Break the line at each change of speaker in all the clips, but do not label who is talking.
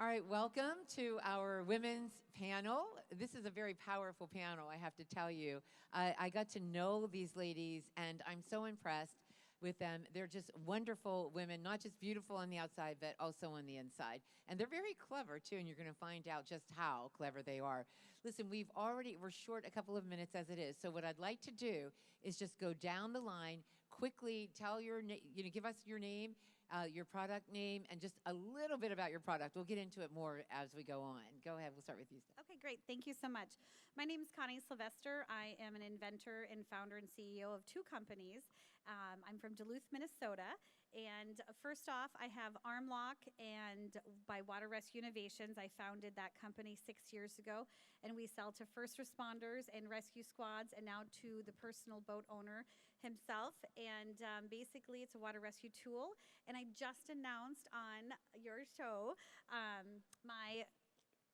All right, welcome to our women's panel. This is a very powerful panel, I have to tell you. I got to know these ladies, and I'm so impressed with them. They're just wonderful women, not just beautiful on the outside, but also on the inside. And they're very clever, too, and you're going to find out just how clever they are. Listen, we're short a couple of minutes as it is, so what I'd like to do is just go down the line, quickly tell give us your name, your product name, and just a little bit about your product. We'll get into it more as we go on. Go ahead. We'll start with you, Steph.
Okay, great. Thank you so much. My name is Connie Sylvester. I am an inventor and founder and CEO of two companies. I'm from Duluth, Minnesota. And first off, I have ARM-LOC and by Water Rescue Innovations. I founded that company 6 years ago. And we sell to first responders and rescue squads and now to the personal boat owner himself. And basically, it's a water rescue tool. And I just announced on your show my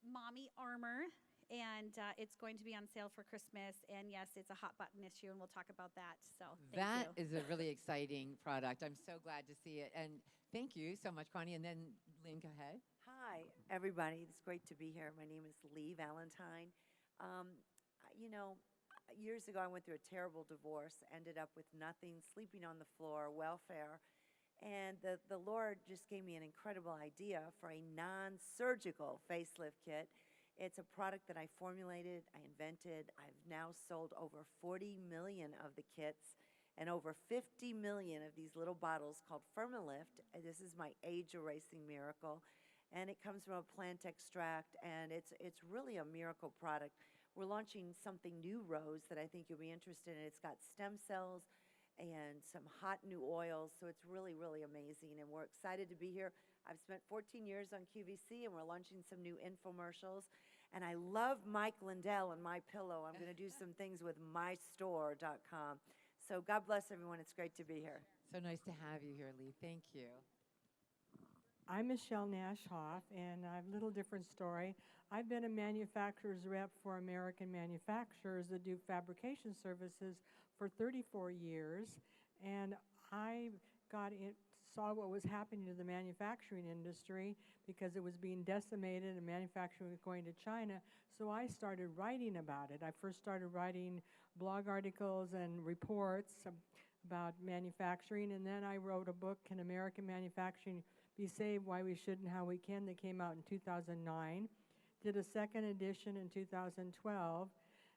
Mommy Armor, and it's going to be on sale for Christmas. And yes, it's a hot button issue, and we'll talk about that. So thank you.
That is a really exciting product. I'm so glad to see it. And thank you so much, Connie. And then Lynn, go ahead.
Hi, everybody. It's great to be here. My name is Leigh, Valentine. You know, years ago, I went through a terrible divorce, ended up with nothing, sleeping on the floor, welfare. And the Lord just gave me an incredible idea for a non-surgical facelift kit. It's a product that I formulated, I invented. I've now sold over 40 million of the kits and over 50 million of these little bottles called Firmalift. This is my age-erasing miracle. And it comes from a plant extract, and it's really a miracle product. We're launching something new, Rose, that I think you'll be interested in. It's got stem cells and some hot new oils, so it's really, really amazing, and we're excited to be here. I've spent 14 years on QVC, and we're launching some new infomercials, and I love Mike Lindell and My Pillow. I'm going to do some things with mystore.com. So God bless everyone. It's great to be here.
So nice to have you here, Leigh. Thank you.
I'm Michele Nash-Hoff, and I have a little different story. I've been a manufacturer's rep for American manufacturers that do fabrication services for 34 years, and I saw what was happening to the manufacturing industry because it was being decimated and manufacturing was going to China, so I started writing about it. I first started writing blog articles and reports about manufacturing, and then I wrote a book, Can American Manufacturing Be Saved? Why We Should and How We Can, that came out in 2009. Did a second edition in 2012,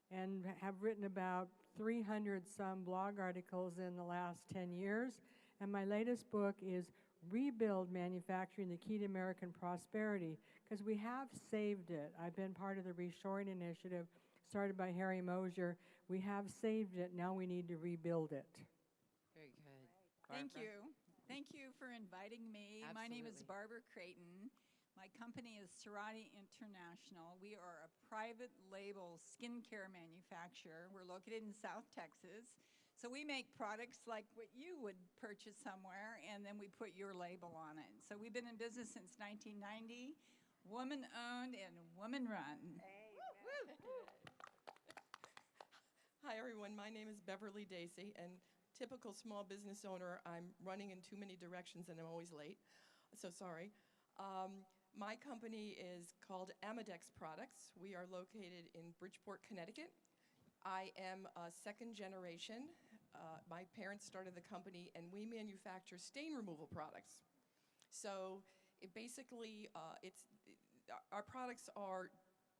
and have written about 300 some blog articles in the last 10 years. And my latest book is Rebuild Manufacturing, the Key to American Prosperity, because we have saved it. I've been part of the Reshoring Initiative started by Harry Mosier. We have saved it, now we need to rebuild it.
Very good.
Thank you. Thank you for inviting me.
Absolutely.
My name is Barbara Creighton. My company is Sarati International. We are a private label skincare manufacturer. We're located in South Texas. So we make products like what you would purchase somewhere, and then we put your label on it. So we've been in business since 1990, woman-owned and woman-run.
Hi, everyone. My name is Beverlee Dacey, and typical small business owner, I'm running in too many directions and I'm always late, so sorry. My company is called Amodex Products. We are located in Bridgeport, Connecticut. I am a second generation. My parents started the company, and we manufacture stain removal products. So our products are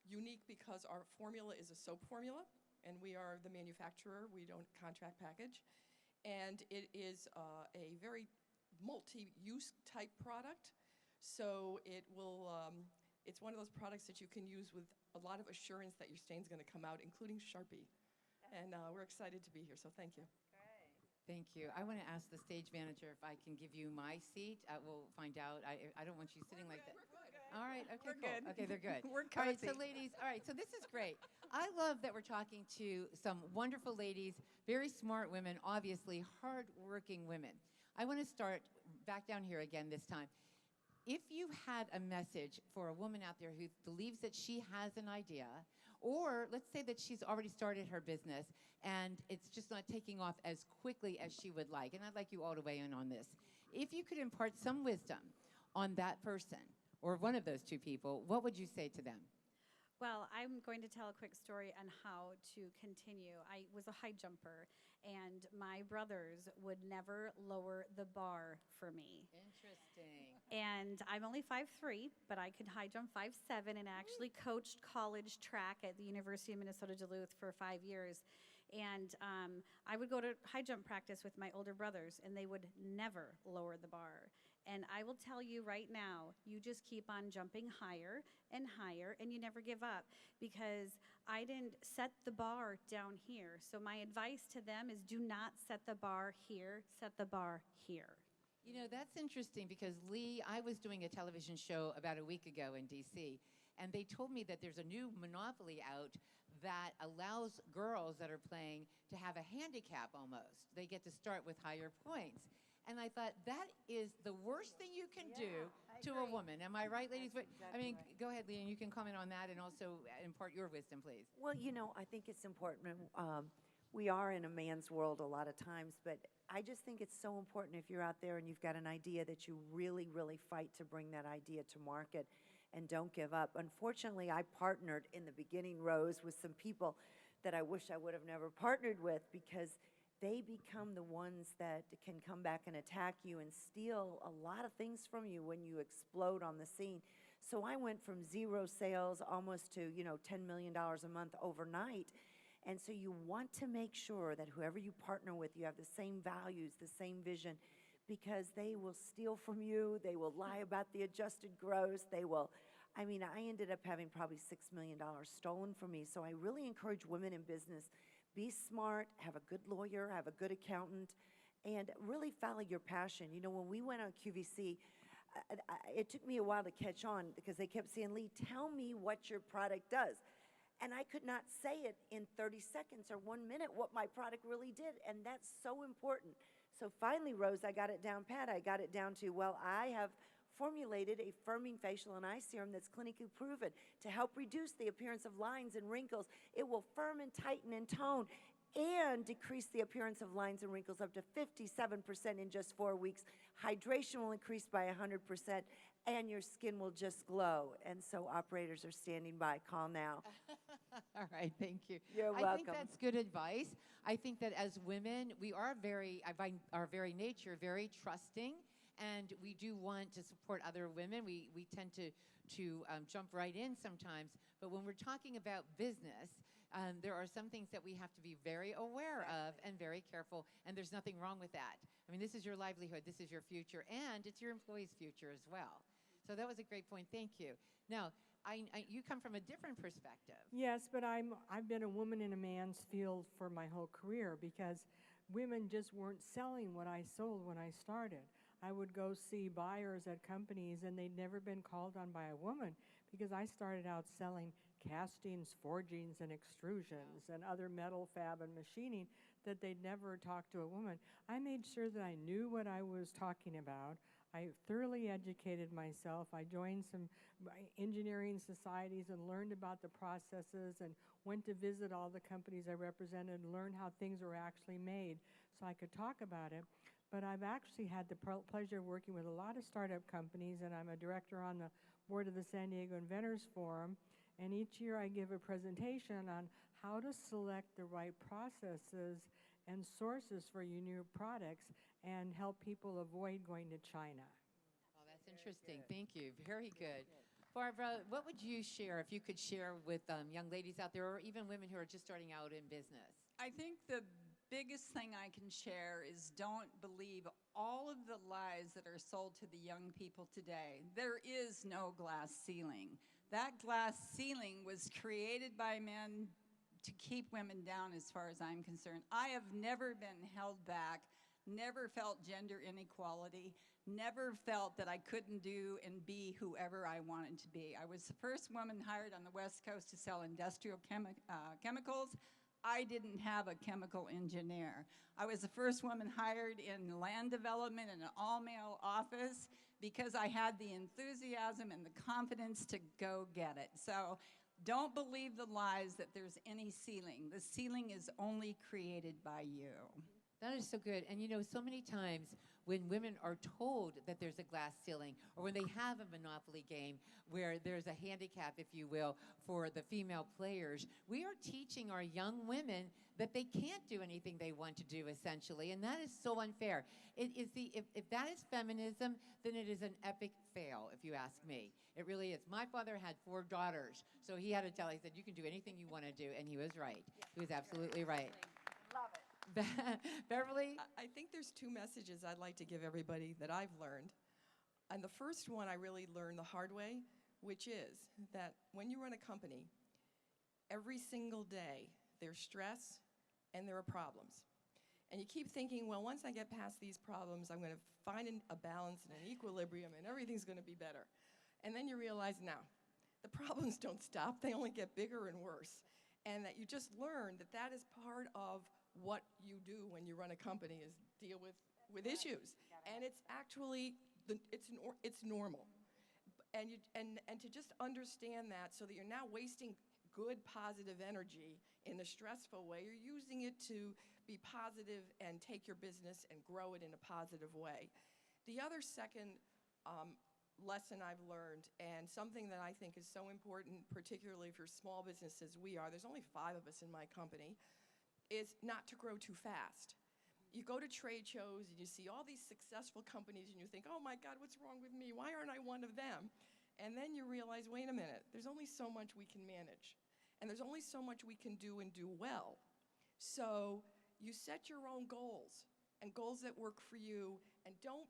unique because our formula is a soap formula, and we are the manufacturer. We don't contract package. And it is a very multi-use type product. So it will, it's one of those products that you can use with a lot of assurance that your stain's going to come out, including Sharpie. And we're excited to be here, so thank you.
Thank you. I want to ask the stage manager if I can give you my seat. We'll find out. I don't want you sitting like that.
We're good.
All right. Okay,
We're
cool.
good.
Okay, they're good.
We're
All right, so
cozy.
ladies, all right, so this is great. I love that we're talking to some wonderful ladies, very smart women, obviously hard-working women. I want to start back down here again this time. If you had a message for a woman out there who believes that she has an idea, or let's say that she's already started her business and it's just not taking off as quickly as she would like, and I'd like you all to weigh in on this. If you could impart some wisdom on that person, or one of those two people, what would you say to them?
Well, I'm going to tell a quick story on how to continue. I was a high jumper, and my brothers would never lower the bar for me.
Interesting.
And I'm only 5'3", but I could high jump 5'7", and actually coached college track at the University of Minnesota Duluth for 5 years. And I would go to high jump practice with my older brothers, and they would never lower the bar. And I will tell you right now, you just keep on jumping higher and higher, and you never give up, because I didn't set the bar down here. So my advice to them is, do not set the bar here, set the bar here.
You know, that's interesting because, Leigh, I was doing a television show about a week ago in D.C., and they told me that there's a new monopoly out that allows girls that are playing to have a handicap almost. They get to start with higher points. And I thought, that is the worst thing you can do to a woman. Am I right, ladies? I mean, go ahead, Leigh, and you can comment on that and also impart your wisdom, please.
Well, I think it's important. We are in a man's world a lot of times, but I just think it's so important if you're out there and you've got an idea that you really, really fight to bring that idea to market and don't give up. Unfortunately, I partnered in the beginning, Rose, with some people that I wish I would have never partnered with, because they become the ones that can come back and attack you and steal a lot of things from you when you explode on the scene. So I went from 0 sales almost to, $10 million a month overnight. And so you want to make sure that whoever you partner with, you have the same values, the same vision, because they will steal from you. They will lie about the adjusted gross. I ended up having probably $6 million stolen from me. So I really encourage women in business, be smart, have a good lawyer, have a good accountant, and really follow your passion. When we went on QVC, it took me a while to catch on, because they kept saying, Leigh, tell me what your product does. And I could not say it in 30 seconds or 1 minute what my product really did, and that's so important. So finally, Rose, I got it down pat. I got it down to, I have formulated a firming facial and eye serum that's clinically proven to help reduce the appearance of lines and wrinkles. It will firm and tighten and tone and decrease the appearance of lines and wrinkles up to 57% in just 4 weeks. Hydration will increase by 100%, and your skin will just glow. And so operators are standing by. Call now.
All right, thank you.
You're
I
welcome.
think that's good advice. I think that as women, we are by our very nature, very trusting, and we do want to support other women. We tend to jump right in sometimes, but when we're talking about business, there are some things that we have to be very aware of and very careful, and there's nothing wrong with that. I mean, this is your livelihood, this is your future, and it's your employees' future as well. So that was a great point. Thank you. Now, you come from a different perspective.
Yes, but I've been a woman in a man's field for my whole career, because women just weren't selling what I sold when I started. I would go see buyers at companies, and they'd never been called on by a woman, because I started out selling castings, forgings, and extrusions, and other metal fab and machining that they'd never talked to a woman. I made sure that I knew what I was talking about. I thoroughly educated myself. I joined some engineering societies and learned about the processes, and went to visit all the companies I represented and learned how things were actually made so I could talk about it. But I've actually had the pleasure of working with a lot of startup companies, and I'm a director on the board of the San Diego Inventors Forum. And each year I give a presentation on how to select the right processes and sources for your new products and help people avoid going to China.
Oh, that's interesting. Thank you. Very good. Barbara, what would you share, if you could share with young ladies out there, or even women who are just starting out in business?
I think the biggest thing I can share is, don't believe all of the lies that are sold to the young people today. There is no glass ceiling. That glass ceiling was created by men to keep women down, as far as I'm concerned. I have never been held back, never felt gender inequality, never felt that I couldn't do and be whoever I wanted to be. I was the first woman hired on the West Coast to sell industrial chemicals. I didn't have a chemical engineer. I was the first woman hired in land development in an all-male office, because I had the enthusiasm and the confidence to go get it. So don't believe the lies that there's any ceiling. The ceiling is only created by you.
That is so good. And you know, so many times when women are told that there's a glass ceiling, or when they have a Monopoly game where there's a handicap, if you will, for the female players, we are teaching our young women that they can't do anything they want to do, essentially. And that is so unfair. It is if that is feminism, then it is an epic fail, if you ask me. It really is. My father had 4 daughters, so he had to tell, he said, you can do anything you want to do, and he was right. He was absolutely right.
Love it.
Beverlee?
I think there's 2 messages I'd like to give everybody that I've learned. And the first one I really learned the hard way, which is that when you run a company, every single day there's stress and there are problems. And you keep thinking, well, once I get past these problems, I'm going to find a balance and an equilibrium and everything's going to be better. And then you realize, no, the problems don't stop. They only get bigger and worse. And that you just learn that that is part of what you do when you run a company, is deal with issues. And it's actually, it's normal. And to just understand that, so that you're not wasting good, positive energy in a stressful way. You're using it to be positive and take your business and grow it in a positive way. The other second lesson I've learned, and something that I think is so important, particularly for small businesses there's only 5 of us in my company, is not to grow too fast. You go to trade shows and you see all these successful companies and you think, oh my God, what's wrong with me? Why aren't I one of them? And then you realize, wait a minute, there's only so much we can manage. And there's only so much we can do and do well. So you set your own goals, and goals that work for you, and don't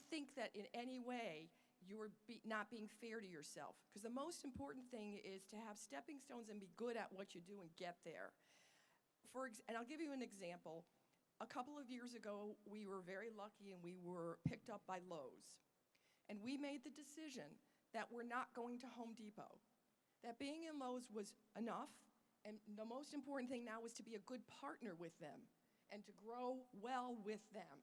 think that in any way you're not being fair to yourself. Because the most important thing is to have stepping stones and be good at what you do and get there. And I'll give you an example. A couple of years ago, we were very lucky and we were picked up by Lowe's. And we made the decision that we're not going to Home Depot. That being in Lowe's was enough, and the most important thing now was to be a good partner with them and to grow well with them,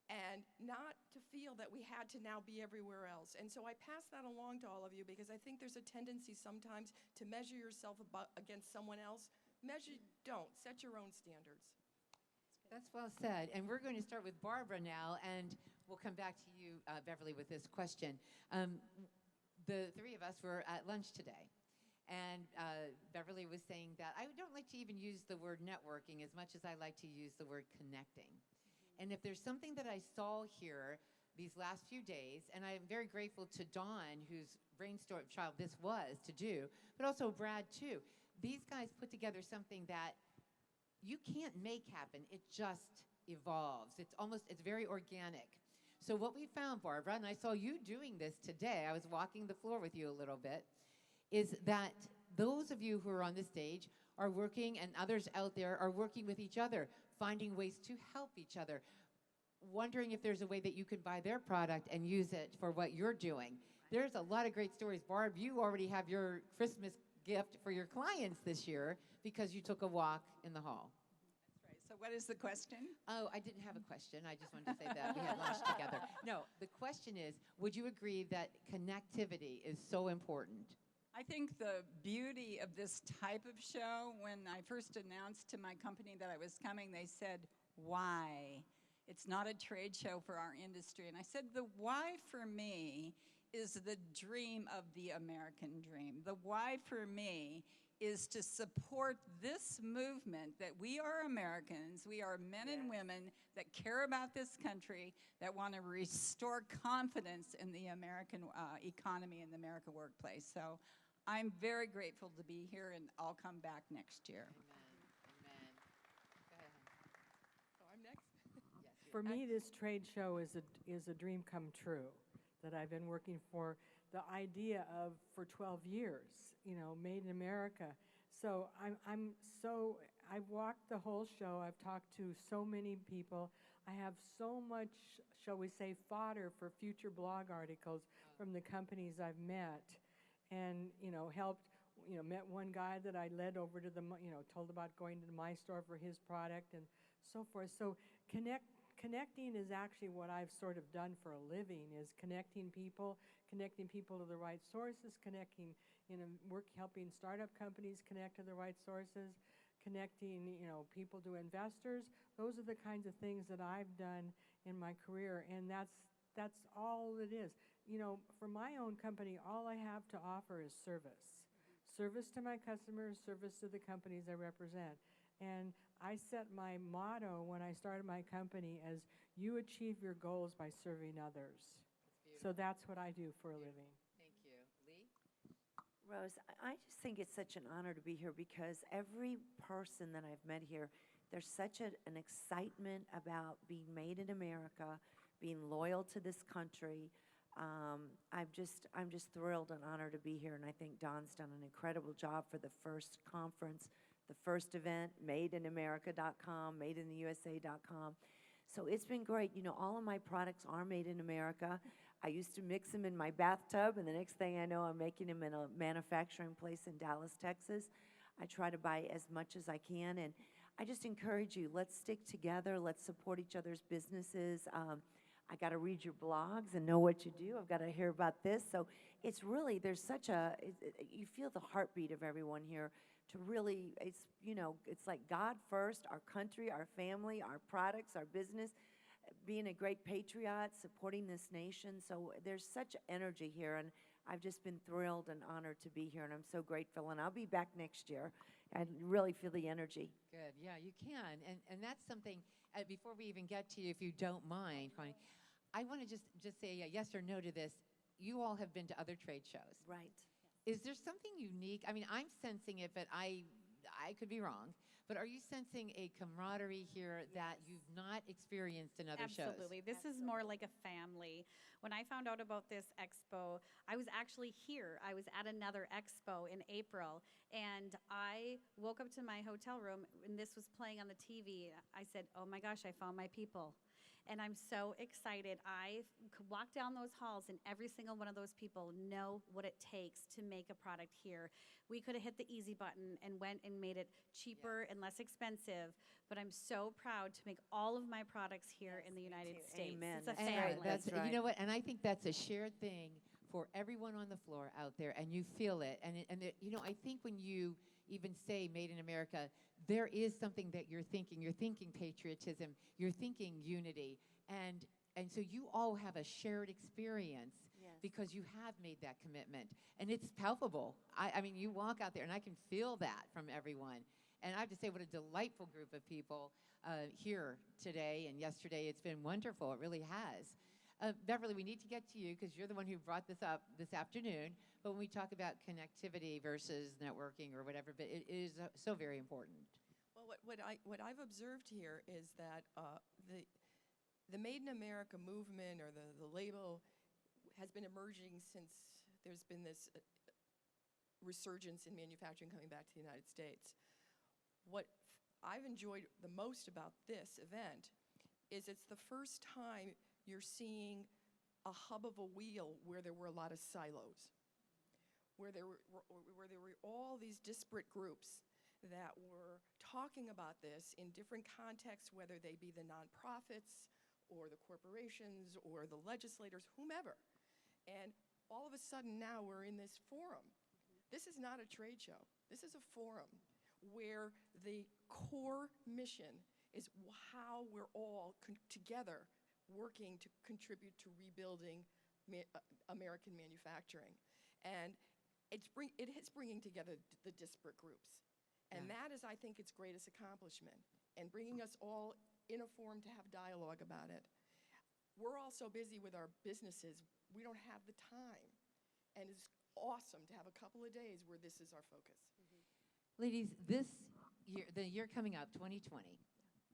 and not to feel that we had to now be everywhere else. And so I pass that along to all of you, because I think there's a tendency sometimes to measure yourself against someone else. Don't. Set your own standards.
That's well said. And we're going to start with Barbara now, and we'll come back to you, Beverlee, with this question. The 3 of us were at lunch today, and Beverlee was saying that I don't like to even use the word networking as much as I like to use the word connecting. And if there's something that I saw here these last few days, and I'm very grateful to Dawn, whose brainchild this was to do, but also Brad too. These guys put together something that you can't make happen. It just evolves. It's very organic. So what we found, Barbara, and I saw you doing this today, I was walking the floor with you a little bit, is that those of you who are on the stage are working, and others out there are working with each other, finding ways to help each other, wondering if there's a way that you could buy their product and use it for what you're doing. There's a lot of great stories. Barb, you already have your Christmas gift for your clients this year because you took a walk in the hall.
That's right. So what is the question?
Oh, I didn't have a question. I just wanted to say that we had lunch together. No, the question is, would you agree that connectivity is so important?
I think the beauty of this type of show, when I first announced to my company that I was coming, they said, why? It's not a trade show for our industry. And I said, the why for me is the dream of the American dream. The why for me is to support this movement that we are Americans, we are men and women that care about this country, that want to restore confidence in the American economy and the American workplace. So I'm very grateful to be here, and I'll come back next year.
Amen. Amen. Go ahead.
Oh, I'm next?
Yes.
For me, this trade show is a dream come true that I've been working for. The idea of for 12 years, made in America. So I've walked the whole show. I've talked to so many people. I have so much, shall we say, fodder for future blog articles from the companies I've met, and helped. Met one guy that I led over to told about going to my store for his product and so forth. So connecting is actually what I've sort of done for a living, is connecting people to the right sources, helping startup companies connect to the right sources, connecting, people to investors. Those are the kinds of things that I've done in my career, and that's all it is. For my own company, all I have to offer is service. Service to my customers, service to the companies I represent. And I set my motto when I started my company as you achieve your goals by serving others. So that's what I do for a living.
Thank you. Leigh?
Rose, I just think it's such an honor to be here because every person that I've met here, there's such an excitement about being made in America, being loyal to this country. I'm just thrilled and honored to be here, and I think Don's done an incredible job for the first conference, the first event, madeinamerica.com, madeintheusa.com. So it's been great. All of my products are made in America. I used to mix them in my bathtub, and the next thing I know, I'm making them in a manufacturing place in Dallas, Texas. I try to buy as much as I can, and I just encourage you, let's stick together. Let's support each other's businesses. I got to read your blogs and know what you do. I've got to hear about this. So it's really, there's such you feel the heartbeat of everyone here to really, it's like God first, our country, our family, our products, our business, being a great patriot, supporting this nation. So there's such energy here, and I've just been thrilled and honored to be here, and I'm so grateful. And I'll be back next year. I really feel the energy.
Good. Yeah, you can. And that's something, before we even get to you, if you don't mind, Connie, I want to just say a yes or no to this. You all have been to other trade shows.
Right.
Is there something unique? I mean, I'm sensing it, but I could be wrong. But are you sensing a camaraderie here that you've not experienced in other shows?
Absolutely. This is more like a family. When I found out about this expo, I was actually here. I was at another expo in April, and I woke up to my hotel room, and this was playing on the TV. I said, oh my gosh, I found my people. And I'm so excited. I could walk down those halls, and every single one of those people know what it takes to make a product here. We could have hit the easy button and went and made it cheaper and less expensive, but I'm so proud to make all of my products here in the United States.
Amen.
It's a
That's
family.
right. That's right.
You know what? And I think that's a shared thing for everyone on the floor out there, and you feel it. And I think when you even say Made in America, there is something that you're thinking. You're thinking patriotism. You're thinking unity. And so you all have a shared experience because you have made that commitment. And it's palpable. I mean, you walk out there, and I can feel that from everyone. And I have to say, what a delightful group of people here today and yesterday. It's been wonderful. It really has. Beverlee, we need to get to you because you're the one who brought this up this afternoon. But when we talk about connectivity versus networking or whatever, but it is so very important.
Well, what I've observed here is that the Made in America movement, or the label, has been emerging since there's been this resurgence in manufacturing coming back to the United States. What I've enjoyed the most about this event is it's the first time you're seeing a hub of a wheel where there were a lot of silos, where there were all these disparate groups that were talking about this in different contexts, whether they be the nonprofits or the corporations or the legislators, whomever. And all of a sudden now we're in this forum. This is not a trade show. This is a forum where the core mission is how we're all together working to contribute to rebuilding American manufacturing. And it is bringing together the disparate groups. And that is, I think, its greatest accomplishment, and bringing us all in a forum to have dialogue about it. We're all so busy with our businesses, we don't have the time. And it's awesome to have a couple of days where this is our focus.
Ladies, this year, the year coming up, 2020,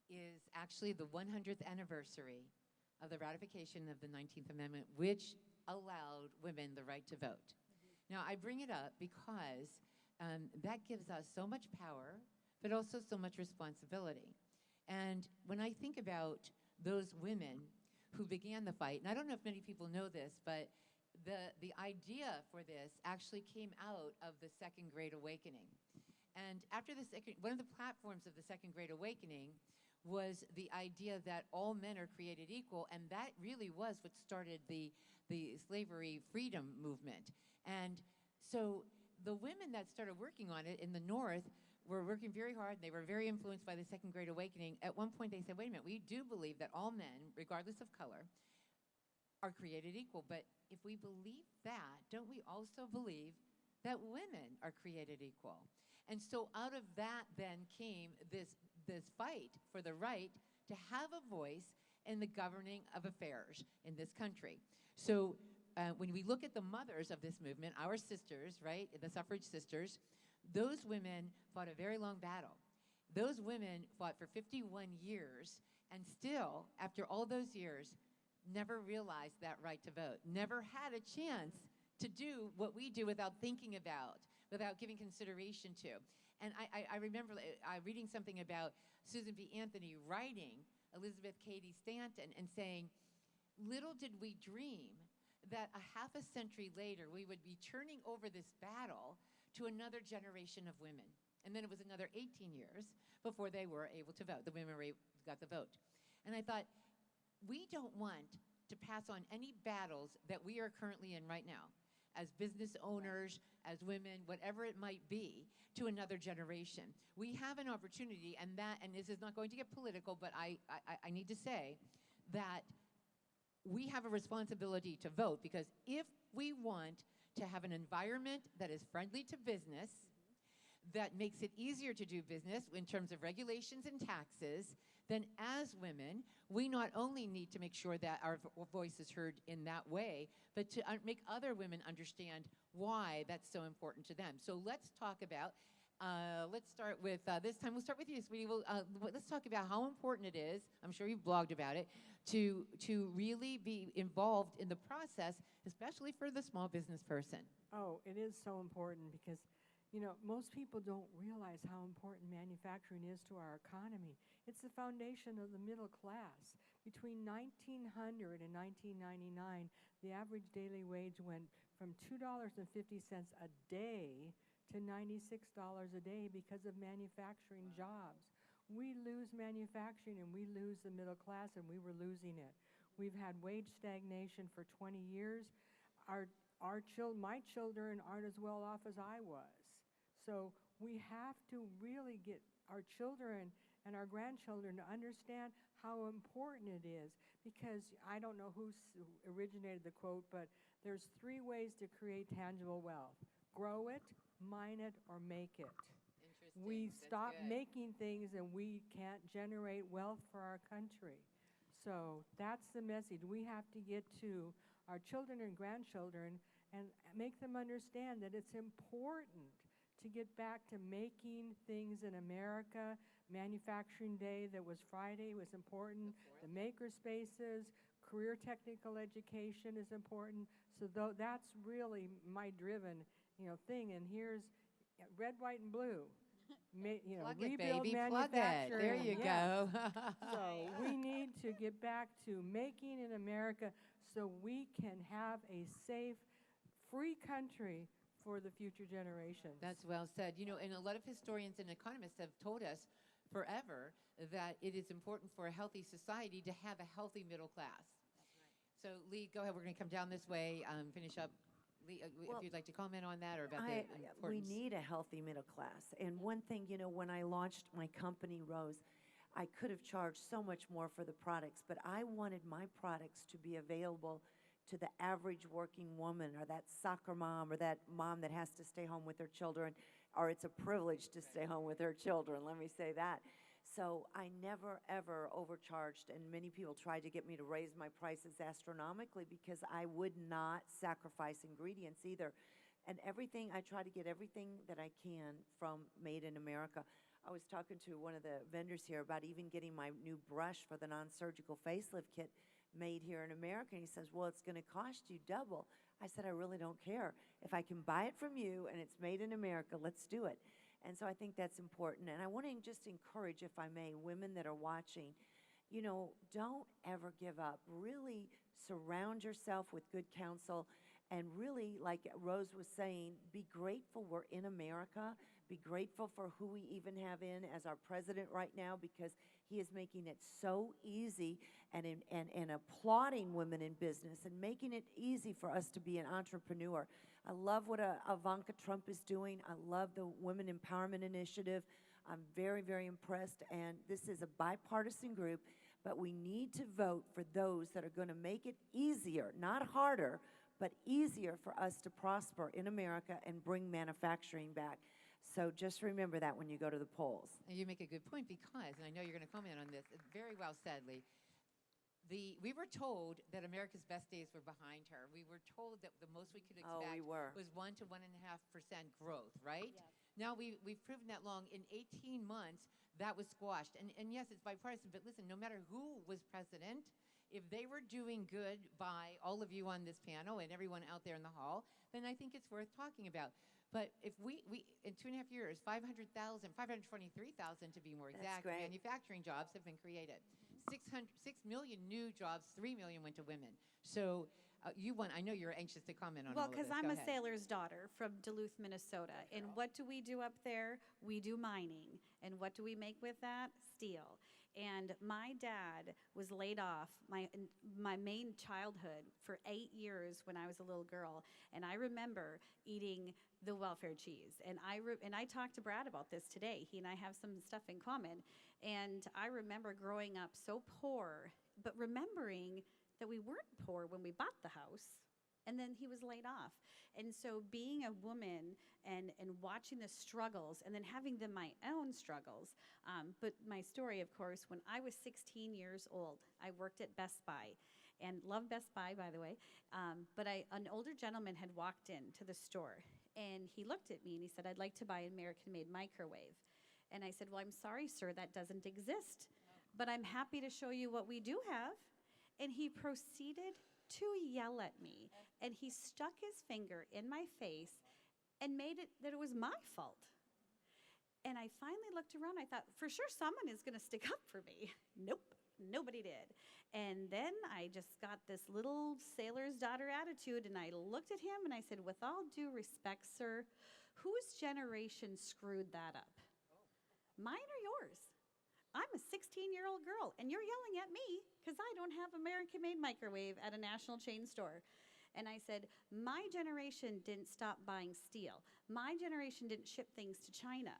is actually the 100th anniversary of the ratification of the 19th Amendment, which allowed women the right to vote. Now, I bring it up because that gives us so much power, but also so much responsibility. And when I think about those women who began the fight, and I don't know if many people know this, but the idea for this actually came out of the Second Great Awakening. And after one of the platforms of the Second Great Awakening was the idea that all men are created equal, and that really was what started the slavery freedom movement. And so the women that started working on it in the North were working very hard. They were very influenced by the Second Great Awakening. At one point, they said, wait a minute, we do believe that all men, regardless of color, are created equal. But if we believe that, don't we also believe that women are created equal? And so out of that then came this fight for the right to have a voice in the governing of affairs in this country. So when we look at the mothers of this movement, our sisters, right, the suffrage sisters, those women fought a very long battle. Those women fought for 51 years and still, after all those years, never realized that right to vote, never had a chance to do what we do without thinking about, without giving consideration to. And I remember reading something about Susan B. Anthony writing Elizabeth Cady Stanton and saying, little did we dream that a half a century later we would be turning over this battle to another generation of women. And then it was another 18 years before they were able to vote. The women got the vote. And I thought, we don't want to pass on any battles that we are currently in right now, as business owners, as women, whatever it might be, to another generation. We have an opportunity, and this is not going to get political, but I need to say that we have a responsibility to vote, because if we want to have an environment that is friendly to business, that makes it easier to do business in terms of regulations and taxes, then as women, we not only need to make sure that our voice is heard in that way, but to make other women understand why that's so important to them. So let's talk about, let's start with, this time we'll start with you, sweetie. Let's talk about how important it is, I'm sure you've blogged about it, to really be involved in the process, especially for the small business person.
Oh, it is so important because, you know, most people don't realize how important manufacturing is to our economy. It's the foundation of the middle class. Between 1900 and 1999, the average daily wage went from $2.50 a day to $96 a day because of manufacturing jobs. We lose manufacturing and we lose the middle class, and we were losing it. We've had wage stagnation for 20 years. My children aren't as well off as I was. So we have to really get our children and our grandchildren to understand how important it is, because I don't know who originated the quote, but there's 3 ways to create tangible wealth: grow it, mine it, or make it.
Interesting.
We
That's
stop
good.
making things and we can't generate wealth for our country. So that's the message. We have to get to our children and grandchildren and make them understand that it's important to get back to making things in America. Manufacturing Day that was Friday was important. The maker spaces, career technical education is important. So that's really my driven, thing. And here's red, white, and blue.
Plug it,
Rebuild
baby. Plug it.
manufacturing.
There you
Yeah.
go.
So we need to get back to making in America so we can have a safe, free country for the future generations.
That's well said. And a lot of historians and economists have told us forever that it is important for a healthy society to have a healthy middle class. So, Leigh, go ahead. We're going to come down this way, finish up. Leigh, if you'd like to comment on that or about the importance.
We need a healthy middle class. And one thing, when I launched my company, Rose, I could have charged so much more for the products, but I wanted my products to be available to the average working woman, or that soccer mom, or that mom that has to stay home with her children, or it's a privilege to stay home with her children, let me say that. So I never, ever overcharged, and many people tried to get me to raise my prices astronomically because I would not sacrifice ingredients either. And I try to get everything that I can from Made in America. I was talking to one of the vendors here about even getting my new brush for the non-surgical facelift kit made here in America. And he says, well, it's going to cost you double. I said, I really don't care. If I can buy it from you and it's made in America, let's do it. And so I think that's important. And I want to just encourage, if I may, women that are watching, don't ever give up. Really surround yourself with good counsel. And really, like Rose was saying, be grateful we're in America, be grateful for who we even have in as our president right now, because he is making it so easy and applauding women in business and making it easy for us to be an entrepreneur. I love what Ivanka Trump is doing. I love the Women Empowerment Initiative. I'm very, very impressed, and this is a bipartisan group, but we need to vote for those that are going to make it easier, not harder, but easier for us to prosper in America and bring manufacturing back. So just remember that when you go to the polls.
And you make a good point because, and I know you're going to comment on this, very well said, Leigh. We were told that America's best days were behind her. We were told that the most we could expect was 1 to 1.5% growth, right?
Yes.
Now we've proven that long. In 18 months, that was squashed. And yes, it's bipartisan, but listen, no matter who was president, if they were doing good by all of you on this panel and everyone out there in the hall, then I think it's worth talking about. But if we in 2.5 years, 500,000, 523,000 to be more exact, manufacturing jobs have been created. 6 million new jobs, 3 million went to women. So I know you're anxious to comment on all
Well,
of this.
because I'm
Go
a
ahead.
sailor's daughter from Duluth, Minnesota. And what do we do up there? We do mining. And what do we make with that? Steel. And my dad was laid off my main childhood for 8 years when I was a little girl. And I remember eating the welfare cheese. And I talked to Brad about this today. He and I have some stuff in common. And I remember growing up so poor, but remembering that we weren't poor when we bought the house. And then he was laid off. And so being a woman and watching the struggles and then having my own struggles. But my story, of course, when I was 16 years old, I worked at Best Buy and love Best Buy, by the way. But an older gentleman had walked into the store and he looked at me and he said, "I'd like to buy an American-made microwave." And I said, "Well, I'm sorry, sir, that doesn't exist. But I'm happy to show you what we do have." And he proceeded to yell at me. And he stuck his finger in my face and made it that it was my fault. And I finally looked around. I thought, for sure someone is going to stick up for me. Nope, nobody did. And then I just got this little sailor's daughter attitude, and I looked at him and I said, "With all due respect, sir, whose generation screwed that up? Mine or yours? I'm a 16-year-old girl, and you're yelling at me because I don't have American-made microwave at a national chain store." And I said, my generation didn't stop buying steel. My generation didn't ship things to China.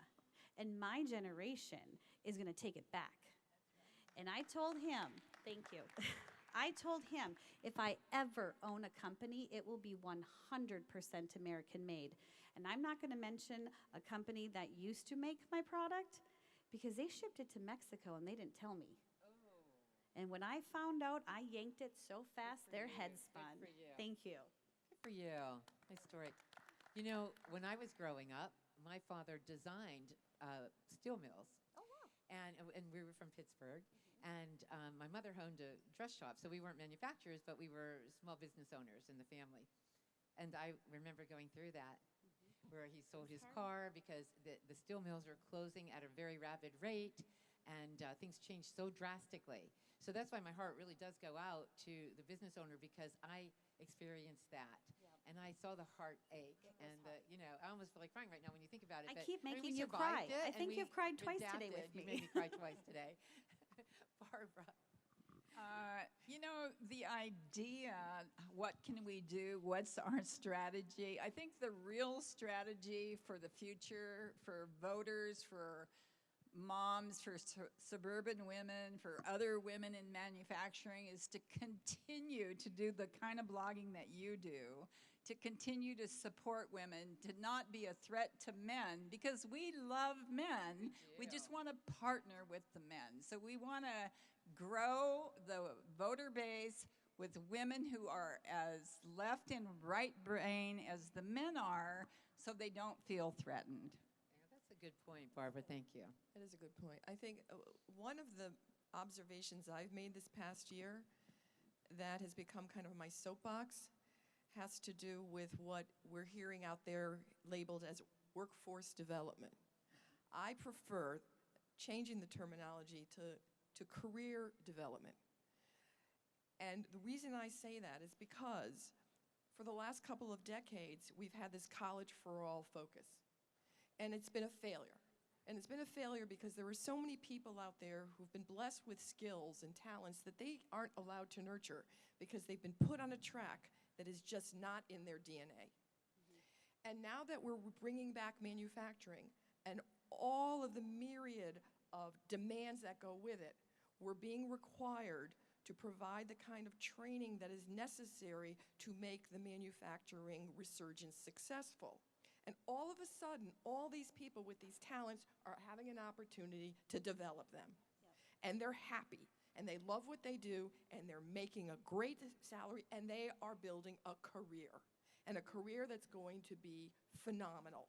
And my generation is going to take it back. And I told him, thank you. I told him, if I ever own a company, it will be 100% American-made. And I'm not going to mention a company that used to make my product, because they shipped it to Mexico and they didn't tell me. Oh. And when I found out, I yanked it so fast, their head spun.
Good for you.
Thank you.
Good for you. Nice story. You know, when I was growing up, my father designed steel mills.
Oh, wow.
And we were from Pittsburgh. And my mother owned a dress shop, so we weren't manufacturers, but we were small business owners in the family. And I remember going through that, where he sold his car because the steel mills are closing at a very rapid rate, and things changed so drastically. So that's why my heart really does go out to the business owner, because I experienced that. Yep. And I saw the heartache, and I almost feel like crying right now when you think about it.
I
But,
keep
I mean,
making
we
you cry.
survived it,
I think
and
you've cried
we
twice today
adapted.
with me.
You made me cry twice today. Barbara.
The idea, what can we do? What's our strategy? I think the real strategy for the future, for voters, for moms, for suburban women, for other women in manufacturing, is to continue to do the kind of blogging that you do, to continue to support women, to not be a threat to men, because we love men. We just want to partner with the men. So we want to grow the voter base with women who are as left and right brain as the men are, so they don't feel threatened.
Yeah, that's a good point, Barbara. Thank you.
That is a good point. I think one of the observations I've made this past year that has become kind of my soapbox has to do with what we're hearing out there labeled as workforce development. I prefer changing the terminology to career development. And the reason I say that is because for the last couple of decades, we've had this college for all focus. and it's been a failure. And it's been a failure because there are so many people out there who've been blessed with skills and talents that they aren't allowed to nurture because they've been put on a track that is just not in their DNA. And now that we're bringing back manufacturing and all of the myriad of demands that go with it, we're being required to provide the kind of training that is necessary to make the manufacturing resurgence successful. And all of a sudden, all these people with these talents are having an opportunity to develop them. Yep. And they're happy, and they love what they do, and they're making a great salary, and they are building a career, and a career that's going to be phenomenal.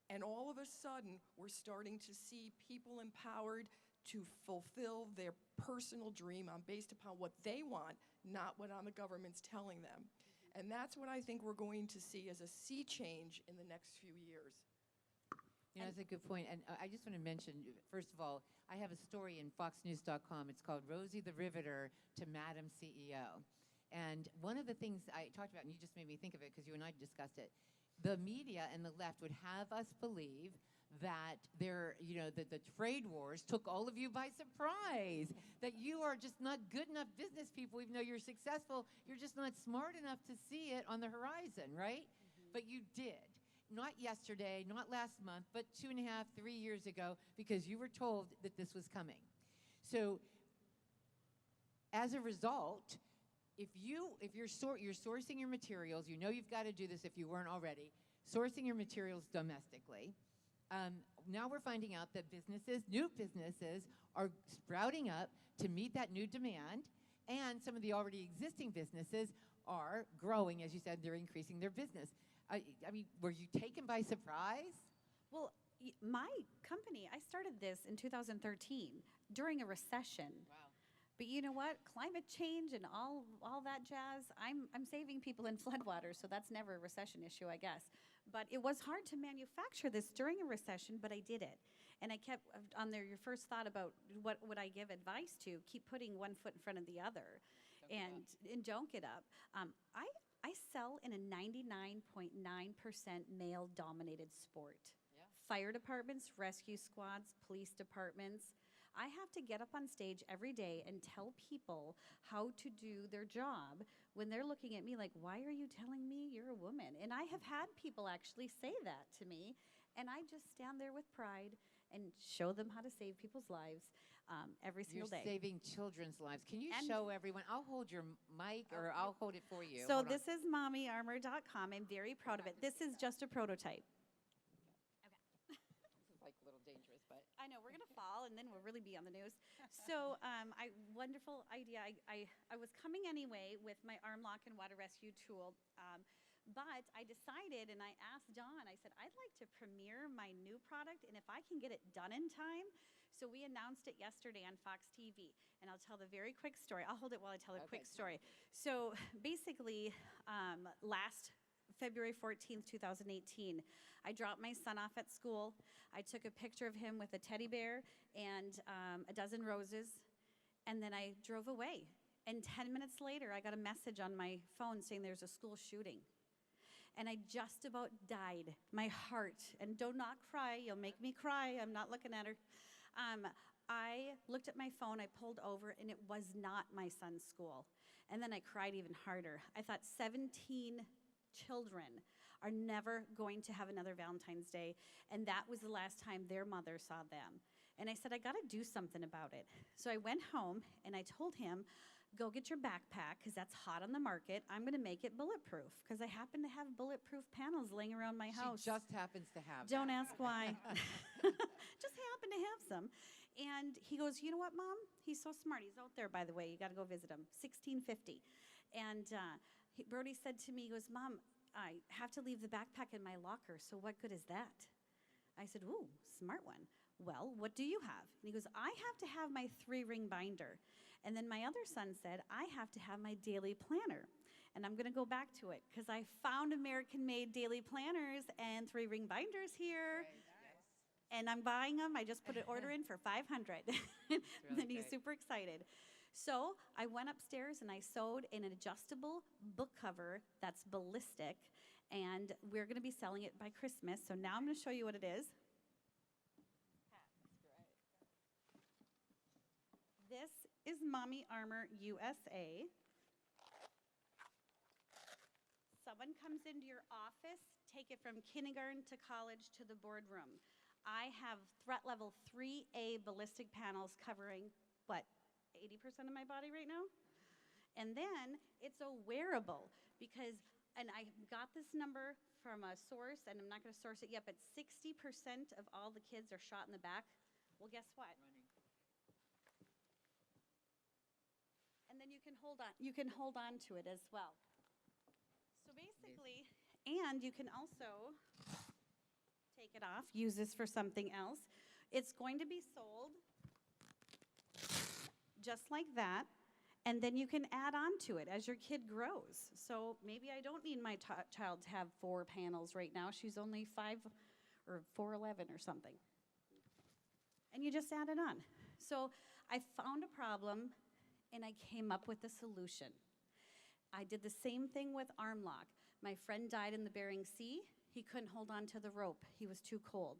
And all of a sudden, we're starting to see people empowered to fulfill their personal dream based upon what they want, not what the government's telling them. And that's what I think we're going to see as a sea change in the next few years.
You know, that's a good point. And I just want to mention, first of all, I have a story in foxnews.com. It's called Rosie the Riveter to Madam CEO. And one of the things I talked about, and you just made me think of it because you and I discussed it, the media and the left would have us believe that the trade wars took all of you by surprise, that you are just not good enough business people, even though you're successful, you're just not smart enough to see it on the horizon, right? But you did. Not yesterday, not last month, but 2.5, 3 years ago, because you were told that this was coming. So as a result, if you're sourcing your materials, you know you've got to do this if you weren't already, sourcing your materials domestically. Now we're finding out that new businesses are sprouting up to meet that new demand, and some of the already existing businesses are growing. As you said, they're increasing their business. I mean, were you taken by surprise?
Well, my company, I started this in 2013 during a recession.
Wow.
But you know what? Climate change and all that jazz, I'm saving people in floodwaters, so that's never a recession issue, I guess. But it was hard to manufacture this during a recession, but I did it. And I kept on there, your first thought about what would I give advice to, keep putting one foot in front of the other and don't get up. I sell in a 99.9% male-dominated sport.
Yeah.
Fire departments, rescue squads, police departments. I have to get up on stage every day and tell people how to do their job when they're looking at me like, why are you telling me you're a woman? And I have had people actually say that to me, and I just stand there with pride and show them how to save people's lives every single day.
You're saving children's lives. Can you show everyone? I'll hold your mic, or I'll hold it for you.
So this is mommyarmor.com. I'm very proud of it. This is just a prototype. I know, we're going to fall, and then we'll really be on the news. So, wonderful idea. I was coming anyway with my ARM-LOC and water rescue tool, but I decided, and I asked Dawn, I said, I'd like to premiere my new product, and if I can get it done in time. So we announced it yesterday on Fox TV, and I'll tell the very quick story. I'll hold it while I tell a quick story. So basically, last February 14th, 2018, I dropped my son off at school. I took a picture of him with a teddy bear and a dozen roses, and then I drove away. And 10 minutes later, I got a message on my phone saying there's a school shooting. And I just about died, my heart. And do not cry, you'll make me cry. I'm not looking at her. I looked at my phone, I pulled over, and it was not my son's school. And then I cried even harder. I thought 17 children are never going to have another Valentine's Day, and that was the last time their mother saw them. And I said, I gotta do something about it. So I went home and I told him, go get your backpack, because that's hot on the market. I'm gonna make it bulletproof, because I happen to have bulletproof panels laying around my house.
She just happens to have
Don't
that.
ask why. Just happen to have some. And he goes, you know what, Mom? He's so smart. He's out there, by the way. You gotta go visit him. 1650. And Brody said to me, he goes, Mom, I have to leave the backpack in my locker, so what good is that? I said, ooh, smart one. Well, what do you have? And he goes, I have to have my 3-ring binder. And then my other son said, I have to have my daily planner. And I'm gonna go back to it, because I found American-made daily planners and 3-ring binders here.
Right.
And I'm buying them. I just put an order in for 500. And he's super excited. So I went upstairs and I sewed an adjustable book cover that's ballistic, and we're gonna be selling it by Christmas. So now I'm gonna show you what it is. is Mommy Armor USA. Someone comes into your office, take it from kindergarten to college to the boardroom. I have threat level 3A ballistic panels covering, what, 80% of my body right now? And then it's a wearable because, and I got this number from a source, and I'm not going to source it yet, but 60% of all the kids are shot in the back. Well, guess what? And then you can hold on. You can hold on to it as well. So basically, and you can also take it off, use this for something else. It's going to be sold just like that, and then you can add on to it as your kid grows. So maybe I don't need my child to have 4 panels right now. She's only 5 or 4'11" or something. And you just add it on. So I found a problem, and I came up with a solution. I did the same thing with ARM-LOC. My friend died in the Bering Sea. He couldn't hold on to the rope. He was too cold.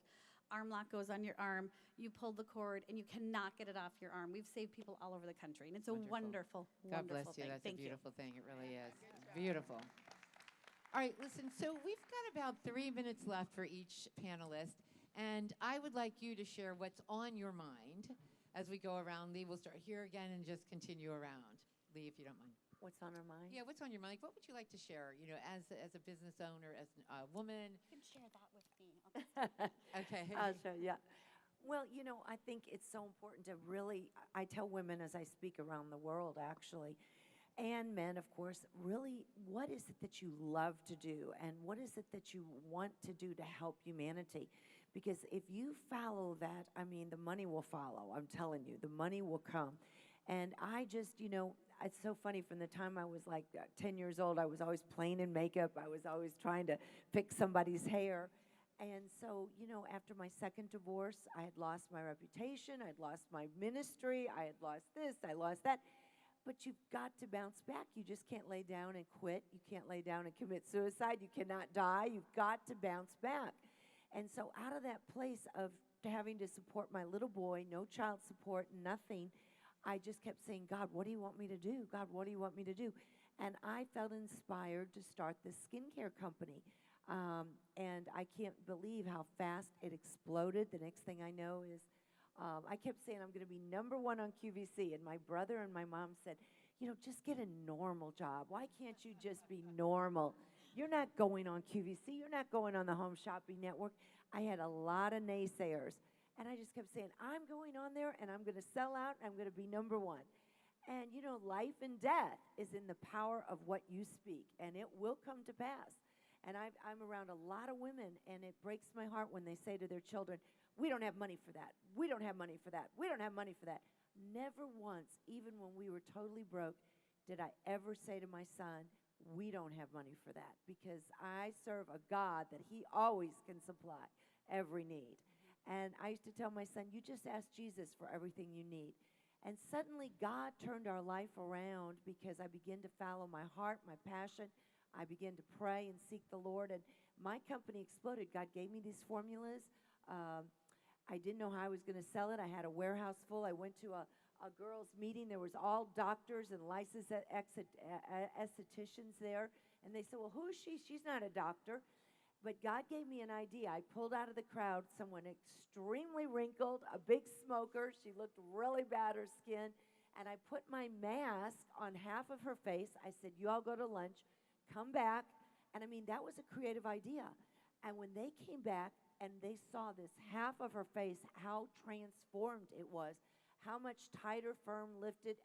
ARM-LOC goes on your arm. You pull the cord, and you cannot get it off your arm. We've saved people all over the country, and it's a wonderful,
God
wonderful
bless you.
thing.
That's
Thank
a
you.
beautiful thing. It really is. Beautiful. All right, listen, so we've got about 3 minutes left for each panelist, and I would like you to share what's on your mind as we go around. Leigh, we'll start here again and just continue around. Leigh, if you don't mind.
What's on our mind?
Yeah, what's on your mind? Like, what would you like to share, as a business owner, as a woman?
You can share that with me.
Okay.
I'll show you. Well, I think it's so important to really, I tell women as I speak around the world, actually, and men, of course, really, what is it that you love to do, and what is it that you want to do to help humanity? Because if you follow that, the money will follow. I'm telling you, the money will come. And I just, it's so funny, from the time I was like 10 years old, I was always playing in makeup. I was always trying to fix somebody's hair. And so, after my second divorce, I had lost my reputation. I'd lost my ministry. I had lost this. I lost that. But you've got to bounce back. You just can't lay down and quit. You can't lay down and commit suicide. You cannot die. You've got to bounce back. And so out of that place of having to support my little boy, no child support, nothing, I just kept saying, God, what do you want me to do? God, what do you want me to do? And I felt inspired to start this skincare company. And I can't believe how fast it exploded. The next thing I know is I kept saying I'm going to be #1 on QVC. And my brother and my mom said, just get a normal job. Why can't you just be normal? You're not going on QVC. You're not going on the Home Shopping Network. I had a lot of naysayers. And I just kept saying, I'm going on there, and I'm going to sell out, and I'm going to be #1. And, life and death is in the power of what you speak, and it will come to pass. And I'm around a lot of women, and it breaks my heart when they say to their children, we don't have money for that. We don't have money for that. We don't have money for that. Never once, even when we were totally broke, did I ever say to my son, we don't have money for that, because I serve a God that he always can supply every need. And I used to tell my son, you just ask Jesus for everything you need. And suddenly God turned our life around because I began to follow my heart, my passion. I began to pray and seek the Lord, and my company exploded. God gave me these formulas. I didn't know how I was going to sell it. I had a warehouse full. I went to a girls' meeting. There was all doctors and licensed estheticians there. And they said, well, who is she? She's not a doctor. But God gave me an idea. I pulled out of the crowd someone extremely wrinkled, a big smoker. She looked really bad, her skin. And I put my mask on half of her face. I said, you all go to lunch, come back. And that was a creative idea. And when they came back and they saw this half of her face, how transformed it was, how much tighter, firm, lifted.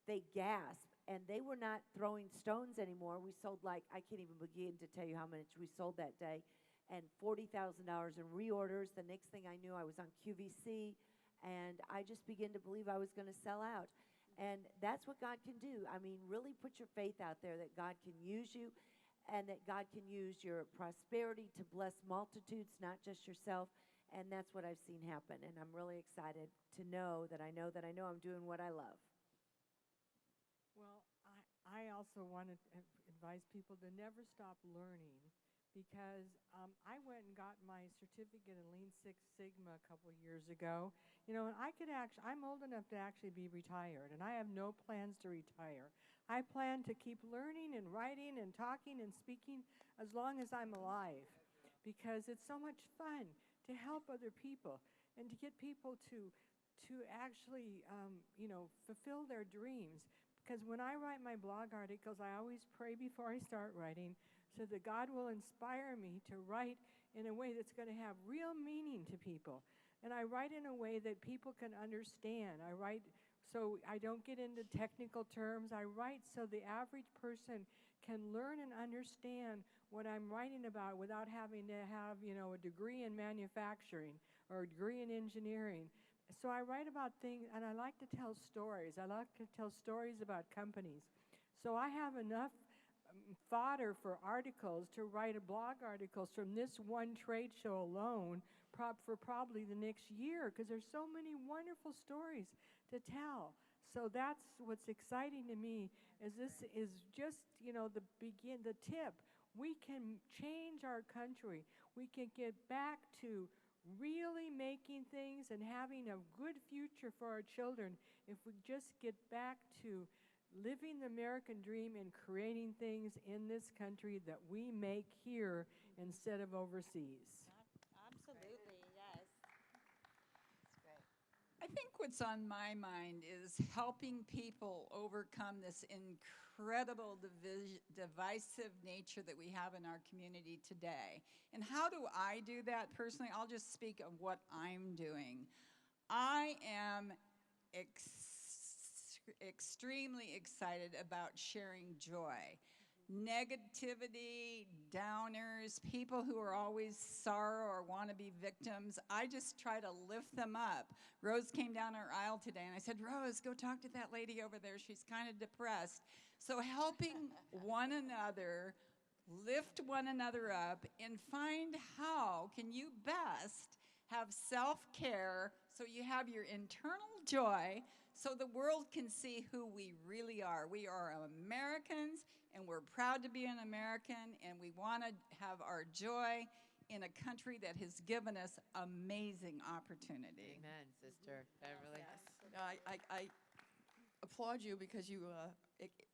They gasped. And they were not throwing stones anymore. We sold I can't even begin to tell you how much we sold that day. And $40,000 in reorders. The next thing I knew, I was on QVC. And I just began to believe I was going to sell out. And that's what God can do. Really put your faith out there that God can use you, and that God can use your prosperity to bless multitudes, not just yourself. And that's what I've seen happen. And I'm really excited to know that I know I'm doing what I love.
Well, I also want to advise people to never stop learning, because I went and got my certificate in Lean Six Sigma a couple years ago. You know, and I'm old enough to actually be retired, and I have no plans to retire. I plan to keep learning and writing and talking and speaking as long as I'm alive, because it's so much fun to help other people and to get people to actually, fulfill their dreams. Because when I write my blog articles, I always pray before I start writing so that God will inspire me to write in a way that's going to have real meaning to people. And I write in a way that people can understand. I write so I don't get into technical terms. I write so the average person can learn and understand what I'm writing about without having to have, a degree in manufacturing or a degree in engineering. So I write about things, and I like to tell stories. I like to tell stories about companies. So I have enough fodder for articles to write blog articles from this one trade show alone for probably the next year, because there's so many wonderful stories to tell. So that's what's exciting to me, is this is just, the tip. We can change our country. We can get back to really making things and having a good future for our children if we just get back to living the American dream and creating things in this country that we make here instead of overseas.
Absolutely, yes.
I think what's on my mind is helping people overcome this incredible divisive nature that we have in our community today. And how do I do that personally? I'll just speak of what I'm doing. I am extremely excited about sharing joy. Negativity, downers, people who are always sorrow or want to be victims, I just try to lift them up. Rose came down our aisle today, and I said, Rose, go talk to that lady over there. She's kind of depressed. So helping one another, lift one another up, and find how can you best have self-care so you have your internal joy, so the world can see who we really are. We are Americans, and we're proud to be an American, and we want to have our joy in a country that has given us amazing opportunity.
Amen, Sister Beverlee.
Yes. No, I applaud you because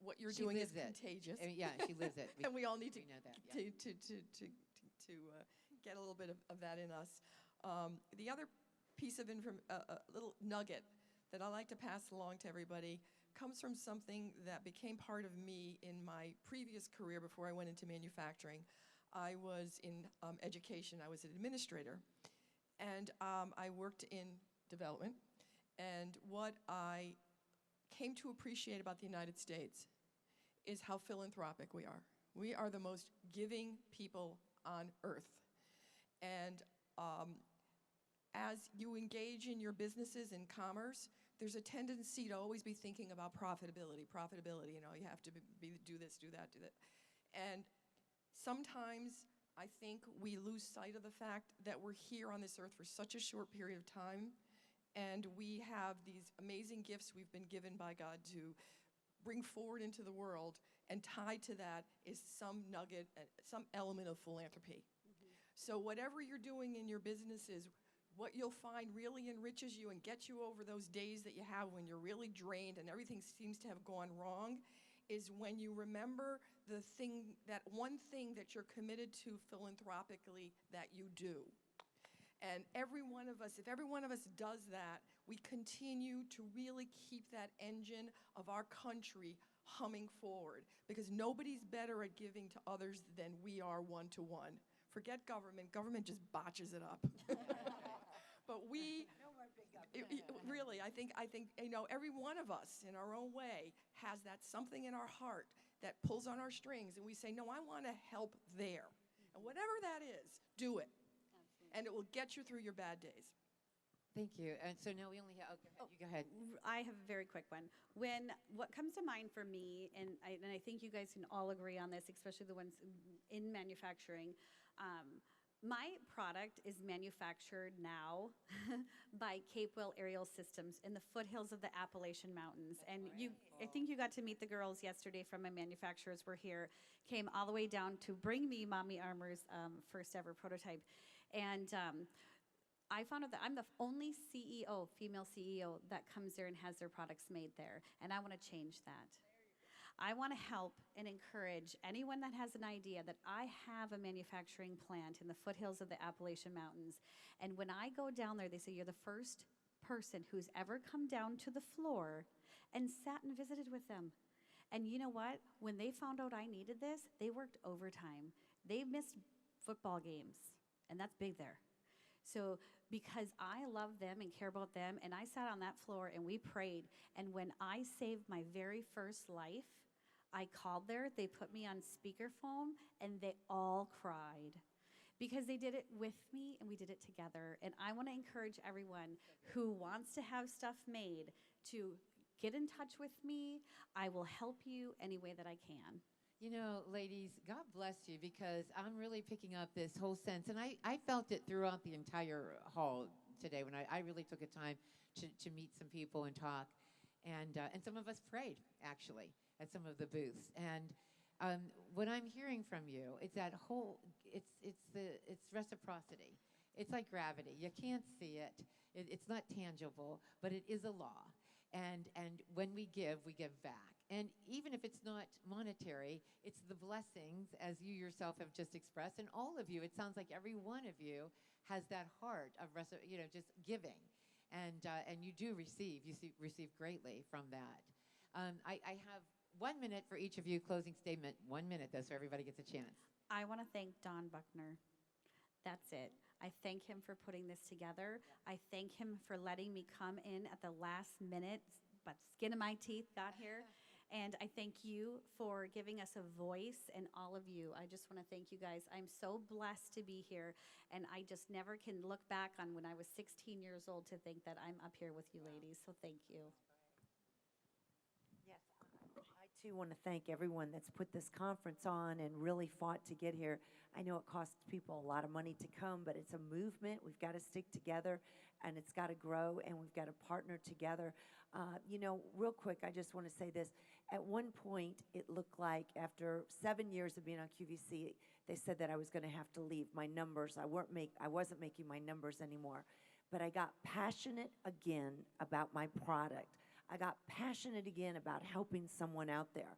what you're doing is contagious.
Yeah, she lives it.
And we all need to
we know that,
to get a little bit of that in us. The other piece of little nugget that I like to pass along to everybody comes from something that became part of me in my previous career before I went into manufacturing. I was in education. I was an administrator, and I worked in development. And what I came to appreciate about the United States is how philanthropic we are. We are the most giving people on earth. And as you engage in your businesses and commerce, there's a tendency to always be thinking about profitability. You have to do this, do that, do that. And sometimes I think we lose sight of the fact that we're here on this earth for such a short period of time, and we have these amazing gifts we've been given by God to bring forward into the world, and tied to that is some nugget, some element of philanthropy. So whatever you're doing in your businesses, what you'll find really enriches you and gets you over those days that you have when you're really drained and everything seems to have gone wrong is when you remember that one thing that you're committed to philanthropically that you do. And every one of us, if every one of us does that, we continue to really keep that engine of our country humming forward, because nobody's better at giving to others than we are one-to-one. Forget government. Government just botches it up. But really, I think every one of us in our own way has that something in our heart that pulls on our strings, and we say, no, I want to help there. And whatever that is, do it.
Absolutely.
And it will get you through your bad days.
Thank you. And so now we only have, you go ahead.
I have a very quick one. What comes to mind for me, and I think you guys can all agree on this, especially the ones in manufacturing, My product is manufactured now by Capewell Aerial Systems in the foothills of the Appalachian Mountains. And I think you got to meet the girls yesterday from my manufacturers were here, came all the way down to bring me Mommy Armor's first ever prototype. And I found out that I'm the only CEO, female CEO, that comes there and has their products made there. And I want to change that. I want to help and encourage anyone that has an idea that I have a manufacturing plant in the foothills of the Appalachian Mountains. And when I go down there, they say, you're the first person who's ever come down to the floor and sat and visited with them. And you know what? When they found out I needed this, they worked overtime. They missed football games, and that's big there. So because I love them and care about them, and I sat on that floor and we prayed, and when I saved my very first life, I called there, they put me on speakerphone, and they all cried because they did it with me and we did it together. And I want to encourage everyone who wants to have stuff made to get in touch with me. I will help you any way that I can.
You know, ladies, God bless you, because I'm really picking up this whole sense. And I felt it throughout the entire hall today when I really took a time to meet some people and talk. And some of us prayed, actually, at some of the booths. And what I'm hearing from you, it's that whole, it's reciprocity. It's like gravity. You can't see it. It's not tangible, but it is a law. And when we give back. And even if it's not monetary, it's the blessings, as you yourself have just expressed, and all of you, it sounds like every one of you has that heart of, just giving. And you do receive. You receive greatly from that. I have 1 minute for each of you, closing statement. 1 minute, though, so everybody gets a chance.
I want to thank Don Buckner. That's it. I thank him for putting this together. I thank him for letting me come in at the last minute, but skin of my teeth got here. And I thank you for giving us a voice, and all of you. I just want to thank you guys. I'm so blessed to be here, and I just never can look back on when I was 16 years old to think that I'm up here with you ladies, so thank you.
Yes, I too want to thank everyone that's put this conference on and really fought to get here. I know it costs people a lot of money to come, but it's a movement. We've got to stick together, and it's got to grow, and we've got to partner together. Real quick, I just want to say this. At one point, it looked like after 7 years of being on QVC, they said that I was going to have to leave. My numbers, I wasn't making my numbers anymore. But I got passionate again about my product. I got passionate again about helping someone out there.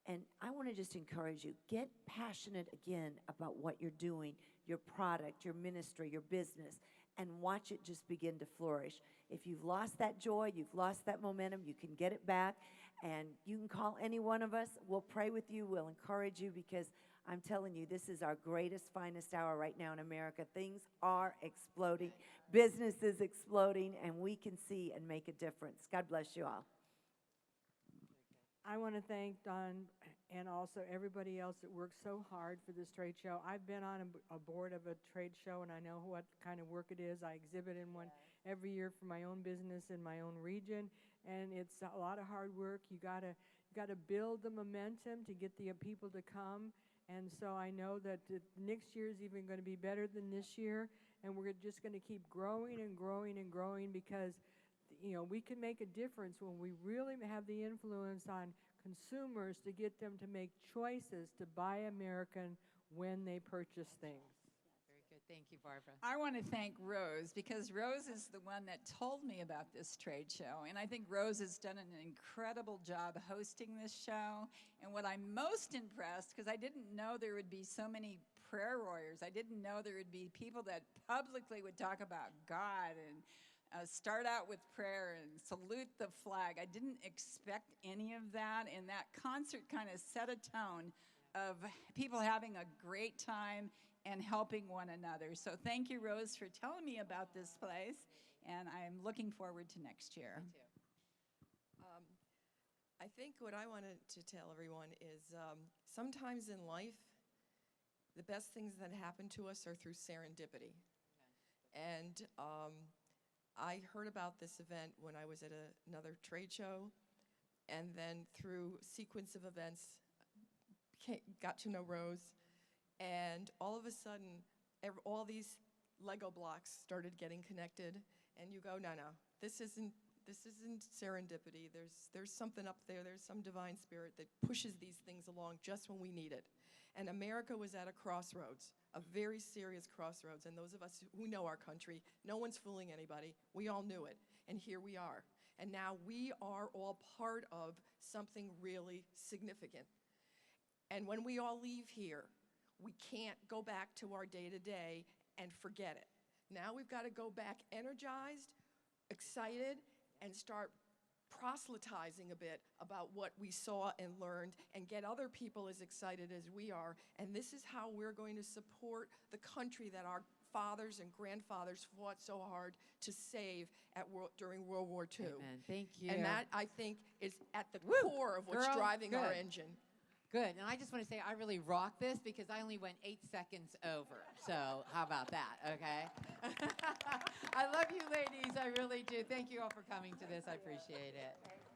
And I want to just encourage you, get passionate again about what you're doing, your product, your ministry, your business, and watch it just begin to flourish. If you've lost that joy, you've lost that momentum, you can get it back, and you can call any one of us. We'll pray with you. We'll encourage you, because I'm telling you, this is our greatest, finest hour right now in America. Things are exploding. Business is exploding, and we can see and make a difference. God bless you all.
I want to thank Don and also everybody else that worked so hard for this trade show. I've been on a board of a trade show, and I know what kind of work it is. I exhibit in one every year for my own business in my own region, and it's a lot of hard work. You gotta build the momentum to get the people to come, and so I know that next year is even going to be better than this year, and we're just going to keep growing and growing and growing, because we can make a difference when we really have the influence on consumers to get them to make choices to buy American when they purchase things.
Very good. Thank you, Barbara.
I want to thank Rose, because Rose is the one that told me about this trade show. And I think Rose has done an incredible job hosting this show. And what I'm most impressed, because I didn't know there would be so many prayer warriors. I didn't know there would be people that publicly would talk about God and start out with prayer and salute the flag. I didn't expect any of that, and that concert kind of set a tone of people having a great time and helping one another. So thank you, Rose, for telling me about this place, and I'm looking forward to next year.
Me too.
I think what I wanted to tell everyone is sometimes in life, the best things that happen to us are through serendipity. And I heard about this event when I was at another trade show, and then through sequence of events, got to know Rose, and all of a sudden, all these Lego blocks started getting connected, and you go, no, this isn't serendipity. There's something up there. There's some divine spirit that pushes these things along just when we need it. And America was at a crossroads, a very serious crossroads. And those of us who know our country, no one's fooling anybody. We all knew it. And here we are. And now we are all part of something really significant. And when we all leave here, we can't go back to our day-to-day and forget it. Now we've got to go back energized, excited, and start proselytizing a bit about what we saw and learned and get other people as excited as we are. And this is how we're going to support the country that our fathers and grandfathers fought so hard to save during World War II.
Amen. Thank you.
And that, I think, is at the
Woo!
core of what's
Girl,
driving our
good.
engine.
Good. And I just want to say I really rocked this because I only went 8 seconds over. So how about that, okay? I love you ladies. I really do. Thank you all for coming to this. I appreciate it.